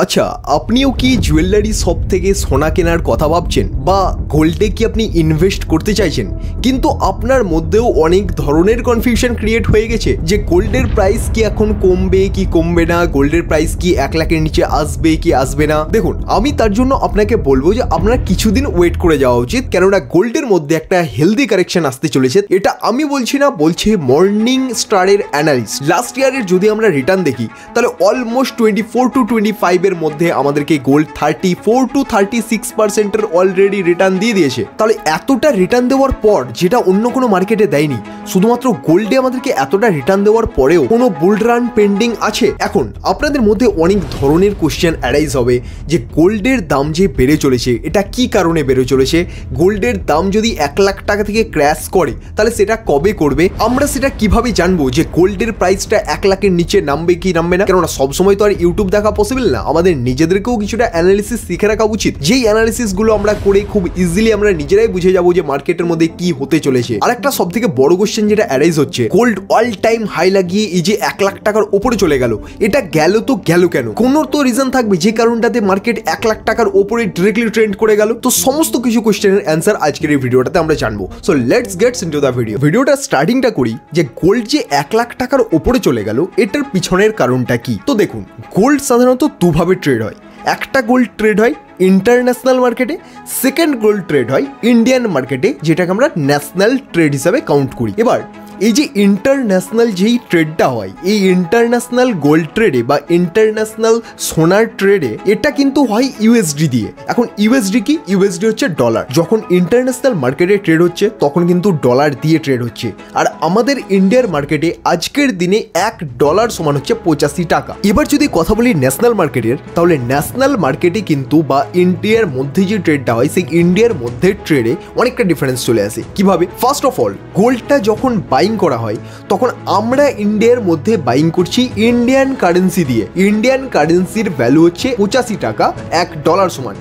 আচ্ছা, আপনিও কি জুয়েলারি শপ থেকে সোনা কেনার কথা ভাবছেন বা গোল্ডে কি আপনি ইনভেস্ট করতে চাইছেন, কিন্তু আপনার মধ্যেও অনেক ধরনের কনফিউশন ক্রিয়েট হয়ে গেছে যে গোল্ডের প্রাইস কি এখন কমবে কি কমবে না, গোল্ডের প্রাইস কি 1 লাখের নিচে আসবে কি আসবে না। দেখুন, আমি তার জন্য আপনাকে বলবো যে আপনারা কিছুদিন ওয়েট করে যাওয়া উচিত, কেননা গোল্ডের মধ্যে একটা হেলদি কারেকশন আসতে চলেছে। এটা আমি বলছি না, বলছে মর্নিং স্টারের অ্যানালিস্ট। লাস্ট ইয়ারের যদি আমরা রিটার্ন দেখি তাহলে অলমোস্ট 24 to 25 এর মধ্যে আমাদেরকে গোল্ড 34 to 36% অলরেডি রিটার্ন দিয়ে দিয়েছে। তাহলে এতটা রিটার্ন দেওয়ার পর, যেটা অন্য কোনো মার্কেটে দেয়নি, শুধুমাত্র গোল্ডে আমাদেরকে এতটা রিটার্ন দেওয়ার পরেও কোনো বুল রান পেন্ডিং আছে। এখন আপনাদের মধ্যে অনেক ধরনের কোশ্চেন অ্যারাইজ হবে যে গোল্ডের দাম যে বেড়ে চলেছে এটা কি কারণে বেড়ে চলেছে, গোল্ডের দাম যদি 1 লাখ টাকা থেকে ক্র্যাশ করে তাহলে সেটা কবে করবে, আমরা সেটা কিভাবে জানবো যে গোল্ডের প্রাইসটা 1 লাখের নিচে নামবে কি নামবে না। কেননা সবসময় তো আর ইউটিউব দেখা পসিবল না, আমাদের নিজেদেরকেও কিছুটা অ্যানালিসিস শিখে রাখা উচিত, যেই অ্যানালিসিসগুলো আমরা করে খুব ইজিলি আমরা নিজেরাই বুঝে যাবো যে মার্কেটের মধ্যে কি হতে চলেছে। আর একটা সব থেকে বড় কোশ্চেন যেটা অ্যারাইজ হচ্ছে, গোল্ড অল টাইম হাই লাগিয়ে এই যে 1 লাখ টাকার উপরে চলে গেল, এটা গেল তো গেল কেন? কোনো তো রিজন থাকবে যে কারণটাতে মার্কেট 1 লাখ টাকার উপরে ডিরেক্টলি ট্রেন্ড করে গেল। তো সমস্ত কিছু কোশ্চেনের অ্যান্সার আজকের এই ভিডিওটাতে আমরা জানবো। So let's gets into the video. ভিডিওটা স্টার্টিংটা করি যে গোল্ড যে 1 লাখ টাকার উপরে চলে গেল এটার পিছনের কারণটা কি। তো দেখুন, গোল্ড সাধারণত দুভাবে ট্রেড হয়। একটা গোল্ড ট্রেড হয় ইন্টারন্যাশনাল মার্কেটে, সেকেন্ড গোল্ড ট্রেড হয় ইন্ডিয়ান মার্কেটে, যেটাকে আমরা ন্যাশনাল ট্রেড হিসাবে কাউন্ট করি। এবার এই যে ইন্টারন্যাশনাল যেই ট্রেডটা হয়, এই ইন্টারন্যাশনাল গোল্ড ট্রেডে বা ইন্টারন্যাশনাল সোনার ট্রেডে এটা কিন্তু হয় ইউএসডি দিয়ে। এখন ইউএসডি কি? ইউএসডি হচ্ছে ডলার। যখন ইন্টারন্যাশনাল মার্কেটে ট্রেড হচ্ছে তখন কিন্তু ডলার দিয়ে ট্রেড হচ্ছে। আর আমাদের ইন্ডিয়ার মার্কেটে আজকের দিনে $1 সমান হচ্ছে 85 টাকা। এবার যদি কথা বলি ন্যাশনাল মার্কেটের, তাহলে ন্যাশনাল মার্কেটে কিন্তু বা ইন্ডিয়ার মধ্যে যে ট্রেডটা হয় সেই ইন্ডিয়ার মধ্যে ট্রেডে অনেকটা ডিফারেন্স চলে আসে। কিভাবে? ফার্স্ট অফ অল, গোল্ডটা যখন বাইং করা হয় তখন আমরা ইন্ডিয়ার মধ্যে বাইং করছি ইন্ডিয়ান কারেন্সি দিয়ে। ইন্ডিয়ান কারেন্সির ভ্যালু হচ্ছে 85 টাকা $1 সমান।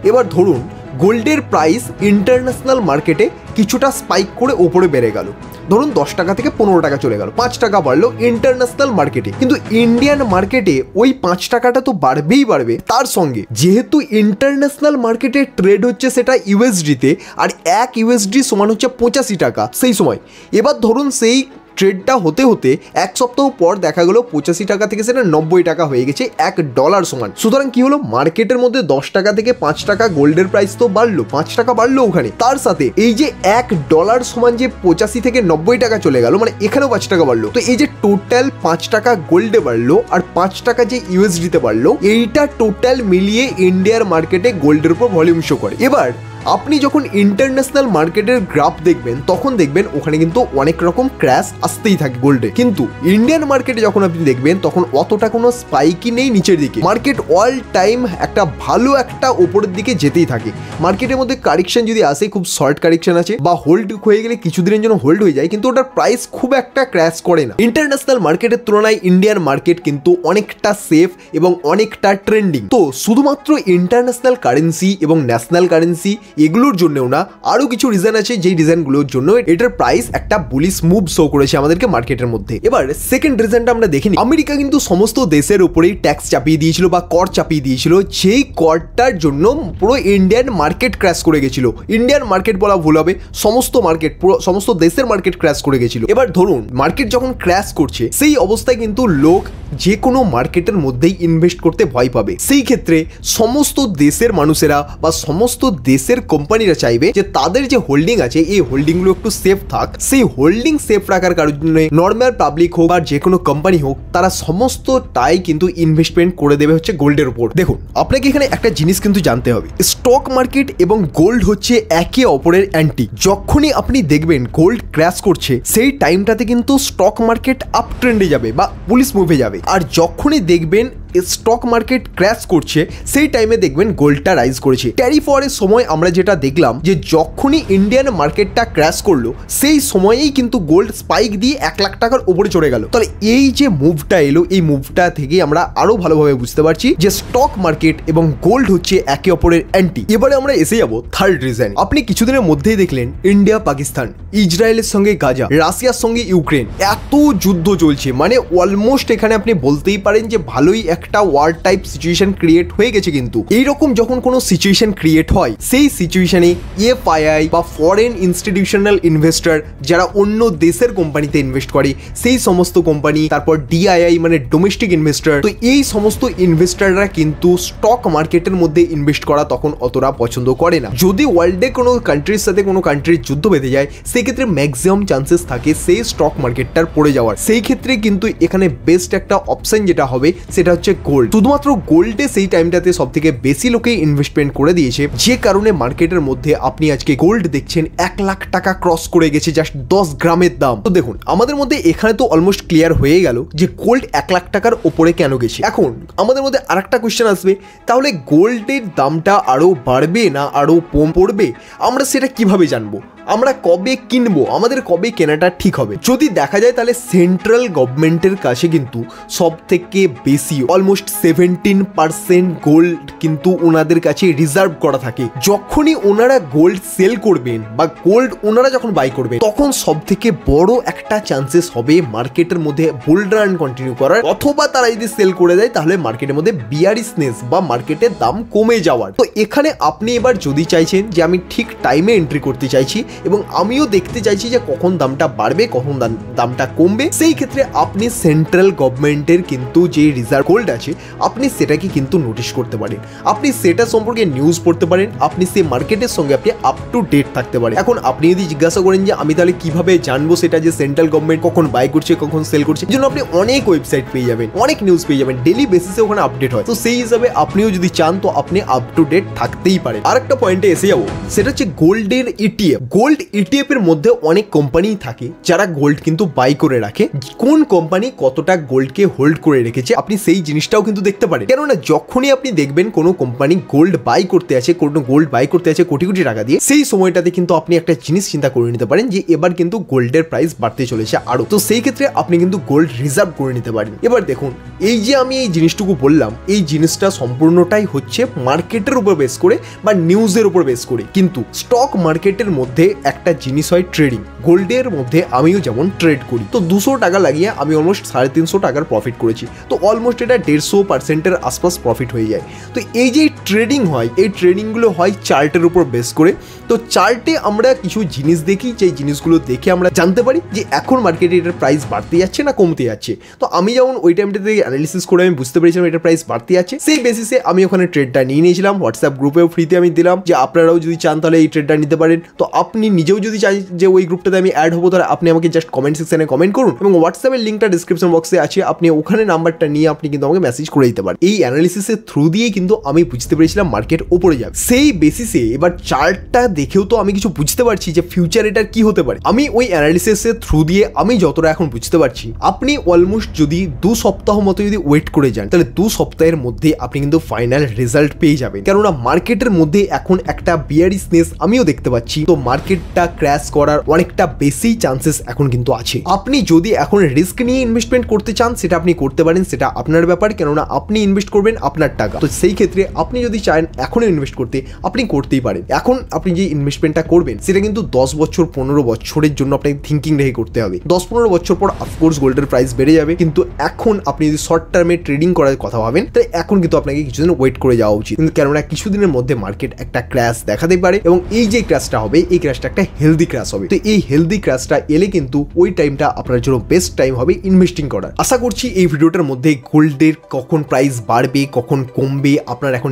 এবার ধরুন গোল্ডের প্রাইস ইন্টারন্যাশনাল মার্কেটে কিছুটা স্পাইক করে ওপরে বেড়ে গেল, ধরুন 10 টাকা থেকে 15 টাকা চলে গেল, 5 টাকা বাড়লো ইন্টারন্যাশনাল মার্কেটে। কিন্তু ইন্ডিয়ান মার্কেটে ওই 5 টাকাটা তো বাড়বেই বাড়বে, তার সঙ্গে যেহেতু ইন্টারন্যাশনাল মার্কেটে ট্রেড হচ্ছে সেটা ইউএসডিতে, আর 1 ইউএসডি সমান হচ্ছে 85 টাকা সেই সময়। এবার ধরুন সেই ট্রেডটা হতে হতে 1 সপ্তাহ পর দেখা গেল 85 টাকা থেকে সেটা 90 টাকা হয়ে গেছে $1 সমান। সুতরাং কি হলো, মার্কেটের মধ্যে 10 টাকা থেকে 5 টাকা গোল্ডের প্রাইস তো বাড়লো, 5 টাকা বাড়লো ওখানে, তার সাথে এই যে $1 সমান যে 85 থেকে 90 টাকা চলে গেল, মানে এখানেও 5 টাকা বাড়লো। তো এই যে টোটাল 5 টাকা গোল্ডে বাড়লো আর 5 টাকা যে ইউএসডিতে বাড়লো, এইটা টোটাল মিলিয়ে ইন্ডিয়ার মার্কেটে গোল্ডের উপর ভলিউম শো করে। এবার আপনি যখন ইন্টারন্যাশনাল মার্কেটের গ্রাফ দেখবেন তখন দেখবেন ওখানে কিন্তু অনেক রকম ক্র্যাশ আসতেই থাকে গোল্ডে, কিন্তু ইন্ডিয়ান মার্কেটে যখন আপনি দেখবেন তখন অতটা কোনো স্পাইকই নেই নিচের দিকে। মার্কেট অল টাইম একটা ভালো একটা উপরের দিকে যেতেই থাকে। মার্কেটের মধ্যে কারেকশন যদি আসে, খুব শর্ট কারেকশন আছে বা হোল্ড হয়ে গেলে কিছুদিনের জন্য হোল্ড হয়ে যায়, কিন্তু ওটার প্রাইস খুব একটা ক্র্যাশ করে না। ইন্টারন্যাশনাল মার্কেটের তুলনায় ইন্ডিয়ান মার্কেট কিন্তু অনেকটা সেফ এবং অনেকটা ট্রেন্ডিং। তো শুধুমাত্র ইন্টারন্যাশনাল কারেন্সি এবং ন্যাশনাল কারেন্সি এগুলোর জন্যও না, আরো কিছু রিজন আছে যেই রিজনগুলোর জন্য এটার প্রাইস একটা বুলিশ মুভ শো করেছে আমাদেরকে মার্কেটের মধ্যে। এবার সেকেন্ড রিজনটা আমরা দেখিনি। আমেরিকা কিন্তু সমস্ত দেশের উপরেই ট্যাক্স চাপিয়ে দিয়েছিল বা কর চাপিয়ে দিয়েছিল, যেই করটার জন্য পুরো ইন্ডিয়ান মার্কেট ক্র্যাশ করে গেছিল। ইন্ডিয়ান মার্কেট বলা ভুল হবে, সমস্ত মার্কেট, পুরো সমস্ত দেশের মার্কেট ক্র্যাশ করে গেছিল। এবার ধরুন মার্কেট যখন ক্র্যাশ করছে সেই অবস্থায় কিন্তু লোক যে কোনো মার্কেটের মধ্যেই ইনভেস্ট করতে ভয় পাবে। সেই ক্ষেত্রে সমস্ত দেশের মানুষেরা বা সমস্ত দেশের কোম্পানিরা চাইবে যে তাদের যে হোল্ডিং আছে এই হোল্ডিংগুলো একটু সেফ থাক। সেই হোল্ডিং সেফ রাখার কারণে নর্মাল পাবলিক হোক আর যে কোনো কোম্পানি হোক, তারা সমস্তটাই কিন্তু ইনভেস্টমেন্ট করে দেবে হচ্ছে গোল্ডের উপর। দেখুন, আপনাকে এখানে একটা জিনিস কিন্তু জানতে হবে, স্টক মার্কেট এবং গোল্ড হচ্ছে একে অপরের অ্যান্টি। যখনই আপনি দেখবেন গোল্ড ক্র্যাশ করছে সেই টাইমটাতে কিন্তু স্টক মার্কেট আপ ট্রেন্ডে যাবে বা বুলিশ মুভে যাবে, আর যখনই দেখবেন স্টক মার্কেট ক্র্যাশ করছে সেই টাইমে দেখবেন গোল্ডটা রাইজ করেছে। ট্যারিফ ওয়ারের সময় আমরা যেটা দেখলাম যে যখনই ইন্ডিয়ান মার্কেটটা ক্র্যাশ করলো সেই সময়েই কিন্তু গোল্ড স্পাইক দিয়ে 1 লাখ টাকার উপরে চলে গেল। তাহলে এই যে মুভটা এলো, এই মুভটা থেকে আমরা আরো ভালোভাবে বুঝতে পারছি যে স্টক মার্কেট এবং গোল্ড হচ্ছে একে অপরের অ্যান্টি। এবারে আমরা এসে যাবো থার্ড রিজন। আপনি কিছুদিনের মধ্যেই দেখলেন ইন্ডিয়া পাকিস্তান, ইসরায়েলের সঙ্গে গাজা, রাশিয়ার সঙ্গে ইউক্রেন, এত যুদ্ধ চলছে, মানে অলমোস্ট এখানে আপনি বলতেই পারেন যে ভালোই একটা ওয়ার টাইপ সিচুয়েশন ক্রিয়েট হয়ে গেছে। কিন্তু এইরকম যখন কোনো সিচুয়েশন ক্রিয়েট হয়, সেই সিচুয়েশনে এফআইআই বা ফরেন ইনস্টিটিউশনাল ইনভেস্টর যারা অন্য দেশের কোম্পানিতে ইনভেস্ট করে, সেই সমস্ত কোম্পানি, তারপর ডিআইআই মানে ডোমেস্টিক ইনভেস্টর, তো এই সমস্ত ইনভেস্টররা কিন্তু স্টক মার্কেটের মধ্যে ইনভেস্ট করা তখন অতটা পছন্দ করে না। যদি ওয়ার্ল্ডে কোনো কান্ট্রির সাথে কোনো কান্ট্রির যুদ্ধ বেঁধে যায়, সেক্ষেত্রে ম্যাক্সিমাম চান্সেস থাকে সেই স্টক মার্কেটটার পড়ে যাওয়ার। সেই ক্ষেত্রে কিন্তু এখানে বেস্ট একটা অপশন যেটা হবে সেটা হচ্ছে গোল্ড। শুধুমাত্র গোল্ডে সেই টাইমটাতে সব থেকে বেশি লোকে ইনভেস্টমেন্ট করে দিয়েছে, যে কারণে মার্কেটের মধ্যে আপনি আজকে গোল্ড দেখছেন 1 লাখ টাকা ক্রস করে গেছে জাস্ট 10 গ্রামের দাম। তো দেখুন, আমাদের মধ্যে এখানে তো অলমোস্ট ক্লিয়ার হয়ে গেল যে গোল্ড 1 লাখ টাকার ওপরে কেন গেছে। এখন আমাদের মধ্যে আরেকটা কোয়েশ্চেন আসবে, তাহলে গোল্ডের দামটা আরো বাড়বে না আরো কম পড়বে, আমরা সেটা কিভাবে জানবো? আমরা কবে কিনবো, আমাদের কবে কেনাটা ঠিক হবে? যদি দেখা যায় তাহলে সেন্ট্রাল গভর্নমেন্টের কাছে কিন্তু সব থেকে বেশি অলমোস্ট 17% গোল্ড কিন্তু ওনাদের কাছে রিজার্ভ করা থাকে। যখনই ওনারা গোল্ড সেল করবেন বা গোল্ড ওনারা যখন বাই করবেন, তখন সব থেকে বড় একটা চান্সেস হবে মার্কেটের মধ্যে বুল রান কন্টিনিউ করার, অথবা তারা যদি সেল করে দেয় তাহলে মার্কেটের মধ্যে বিয়ারিশনেস বা মার্কেটের দাম কমে যাওয়ার। তো এখানে আপনি এবার যদি চাইছেন যে আমি ঠিক টাইমে এন্ট্রি করতে চাইছি এবং আমিও দেখতে চাইছি যে কখন দামটা বাড়বে কখন দামটা কমবে, সেই ক্ষেত্রে আপনি সেন্ট্রাল গভর্নমেন্টের কিন্তু যে রিজার্ভ গোল্ড আছে আপনি সেটাকে কিন্তু নোটিশ করতে পারেন, আপনি সেটা সম্পর্কে নিউজ পড়তে পারেন, আপনি সেই মার্কেটের সঙ্গে আপনি আপ টু ডেট থাকতে পারেন। এখন আপনি যদি জিজ্ঞাসা করেন যে আমি তাহলে কিভাবে জানবো সেটা যে সেন্ট্রাল গভর্নমেন্ট কখন বাই করছে কখন সেল করছে, এই জন্য আপনি অনেক ওয়েবসাইট পেয়ে যাবেন, অনেক নিউজ পেয়ে যাবেন, ডেলি বেসিসে ওখানে আপডেট হয়। তো সেই হিসাবে আপনিও যদি চান তো আপনি আপ টু ডেট থাকতেই পারেন। আরেকটা পয়েন্টে এসে যাবো, সেটা হচ্ছে গোল্ডের ইটিএফ। গোল্ড ইটিএফ এর মধ্যে অনেক কোম্পানি থাকে যারা গোল্ড কিন্তু বাই করে রাখে। কোন কোম্পানি কতটা গোল্ডকে হোল্ড করে রেখেছে আপনি সেই জিনিসটাও কিন্তু দেখতে পারেন। কেননা যখনই আপনি দেখবেন কোনো কোম্পানি গোল্ড বাই করতে আছে, কোনো গোল্ড বাই করতে আছে কোটি কোটি টাকা দিয়ে, সেই সময়টাতে কিন্তু আপনি একটা জিনিস চিন্তা করে নিতে পারেন যে এবার কিন্তু গোল্ডের প্রাইস বাড়তে চলেছে আরো। তো সেই ক্ষেত্রে আপনি কিন্তু গোল্ড রিজার্ভ করে নিতে পারেন। এবার দেখুন, এই যে আমি এই জিনিসটুকু বললাম, এই জিনিসটা সম্পূর্ণটাই হচ্ছে মার্কেটের উপর বেস করে বা নিউজের উপর বেস করে। কিন্তু স্টক মার্কেটের মধ্যে একটা জিনিস হয় ট্রেডিং। গোল্ডের মধ্যে আমিও যেমন ট্রেড করি, তো 200 টাকা লাগিয়ে আমি অলমোস্ট 350 টাকার প্রফিট করেছি, তো অলমোস্ট এটা 150%-এর আশপাশ প্রফিট হয়ে যায়। তো এই যে ট্রেডিং হয়, এই ট্রেডিংগুলো হয় চার্টের উপর বেস করে। তো চার্টে আমরা কিছু জিনিস দেখি, যে জিনিসগুলো দেখে আমরা জানতে পারি যে এখন মার্কেটে এটার প্রাইস বাড়তে যাচ্ছে না কমতে যাচ্ছে। তো আমি যেমন ওই টাইমটাতে অ্যানালিসিস করে আমি বুঝতে পেরেছিলাম এটার প্রাইস বাড়তে যাচ্ছে, সেই বেসিসে আমি ওখানে ট্রেডটা নিয়ে নিয়েছিলাম। হোয়াটসঅ্যাপ গ্রুপেও ফ্রিতে আমি দিলাম যে আপনারাও যদি চান তাহলে এই ট্রেডটা নিতে পারেন। তো আপনি নিজেও যদি চান যে ওই গ্রুপটাতে আমি অ্যাড হবো, তাহলে আপনি আমাকে জাস্ট কমেন্ট সেকশনে কমেন্ট করুন, এবং হোয়াটসঅ্যাপের লিঙ্কটা ডিসক্রিপশন বক্সে আছে, আপনি ওখানে নাম্বারটা নিয়ে আপনি কিন্তু আমাকে মেসেজ করে দিতে পারেন। এই অ্যানালিসিসের থ্রু দিয়েই কিন্তু আমি বুঝতে পেরেছিলাম মার্কেট উপরে যাবে। সেই বেসিসে এবার চার্টটা দেখেও তো আমি কিছু বুঝতে পারছি যে ফিউচার এটার কি হতে পারে। আমি ওই অ্যানালিসিসের থ্রু দিয়ে আমি যতটা এখন বুঝতে পারছি, আপনি অলমোস্ট যদি 2 সপ্তাহ মতো যদি ওয়েট করে যান, তাহলে 2 সপ্তাহের মধ্যে আপনি কিন্তু ফাইনাল রেজাল্ট পেয়ে যাবেন। কেননা মার্কেটের মধ্যে এখন একটা বিয়ারিশনেস আমিও দেখতে পাচ্ছি, তো মার্কেটটা ক্র্যাশ করার অনেকটা বেশি চান্সেস এখন কিন্তু আছে। আপনি যদি এখন রিস্ক নিয়ে ইনভেস্টমেন্ট করতে চান সেটা আপনি করতে পারেন, সেটা আপনার ব্যাপার, কেননা আপনি ইনভেস্ট করবেন আপনার টাকা। তো সেই ক্ষেত্রে আপনি যদি চান এখনো ইনভেস্ট করতে, আপনি করতেই পারেন। এখন আপনি যে ইনভেস্টমেন্টটা করবেন সেটা কিন্তু 10 বছর 15 বছরের জন্য আপনাকে থিঙ্কিং রেখে করতে হবে। 10-15 বছর পর অফকোর্স গোল্ডের প্রাইস বেড়ে যাবে, কিন্তু এখন আপনি যদি শর্ট টার্মে ট্রেডিং করার কথা ভাবেন, তাই এখন কিন্তু আপনাকে কিছুদিন ওয়েট করে যাওয়া উচিত। কিন্তু কেননা কিছুদিনের মধ্যে মার্কেট একটা ক্র্যাশ দেখাতে পারে, এবং এই যে ক্র্যাশটা হবে এই ক্র্যাশটা একটা হেলদি ক্র্যাশ হবে। তো এই হেলদি ক্র্যাশটা এলে কিন্তু ওই টাইমটা আপনার জন্য বেস্ট টাইম হবে ইনভেস্টিং করার। আশা করছি এই ভিডিওটার মধ্যে গোল্ডের কখন প্রাইস বাড়বে কখন কমবে, আপনার এখন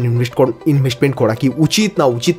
ইনভেস্টমেন্ট করা কি উচিত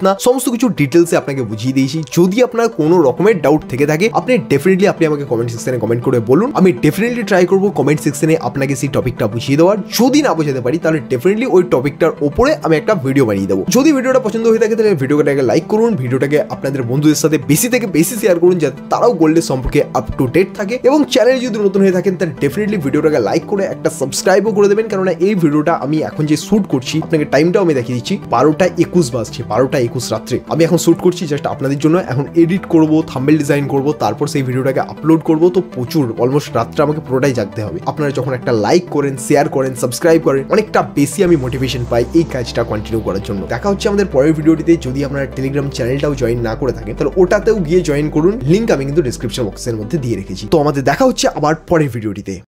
না সমস্ত কিছু ডিটেলসে আপনাকে বুঝিয়ে দিয়েছি। যদি আপনার কোনো রকমের ডাউট থেকে থাকে আপনি ডেফিনেটলি আমাকে কমেন্ট সেকশনে কমেন্ট করে বলুন, আমি ডেফিনেটলি ট্রাই করবো কমেন্ট সেকশনে আপনাকে সেই টপিকটা বুঝিয়ে দেওয়ার। যদি না বোঝাতে পারি তাহলে ডেফিনেটলি ওই টপিকটার উপরে আমি একটা ভিডিও বানিয়ে দেবো। যদি ভিডিওটা পছন্দ হয়ে থাকে তাহলে ভিডিওটাকে লাইক করুন, ভিডিওটাকে আপনাদের বন্ধুদের সাথে বেশি থেকে বেশি শেয়ার করুন, যাতে তারাও গোল্ডের সম্পর্কে আপ টু ডেট থাকে। এবং চ্যানেলে যদি নতুন হয়ে থাকেন তাহলে ডেফিনেটলি ভিডিওটাকে লাইক করে একটা সাবস্ক্রাইবও করে দেবেন, কারণ এই ভিডিওটা আমি এখন যে শুট করছি আপনাকে টাইমটাও আমি দেখিয়ে দিচ্ছি, 12টা 21 বাজছে, 12টা 21 রাত্রে আমি এখন শুট করছি জাস্ট আপনাদের জন্য। এখন এডিট করবো, থাম্বনেল ডিজাইন করবো, তারপর সেই ভিডিওটাকে আপলোড করবো। তো প্রচুর অলমোস্ট রাত্রে আমাকে পুরোটাই জাগতে হবে। আপনারা যখন একটা লাইক করেন, শেয়ার করেন, সাবস্ক্রাইব করেন, অনেকটা বেশি আমি মোটিভেশন পাই এই কাজটা কন্টিনিউ করার জন্য। দেখা হচ্ছে আমাদের পরের ভিডিওটিতে। যদি আপনারা টেলিগ্রাম চ্যানেলটাও জয়েন না করে থাকেন তাহলে ওটাতেও গিয়ে জয়েন করুন, লিঙ্ক আমি কিন্তু ডিসক্রিপশন বক্সের মধ্যে দিয়ে রেখেছি। তো আমাদের দেখা হচ্ছে আবার পরের ভিডিওটিতে।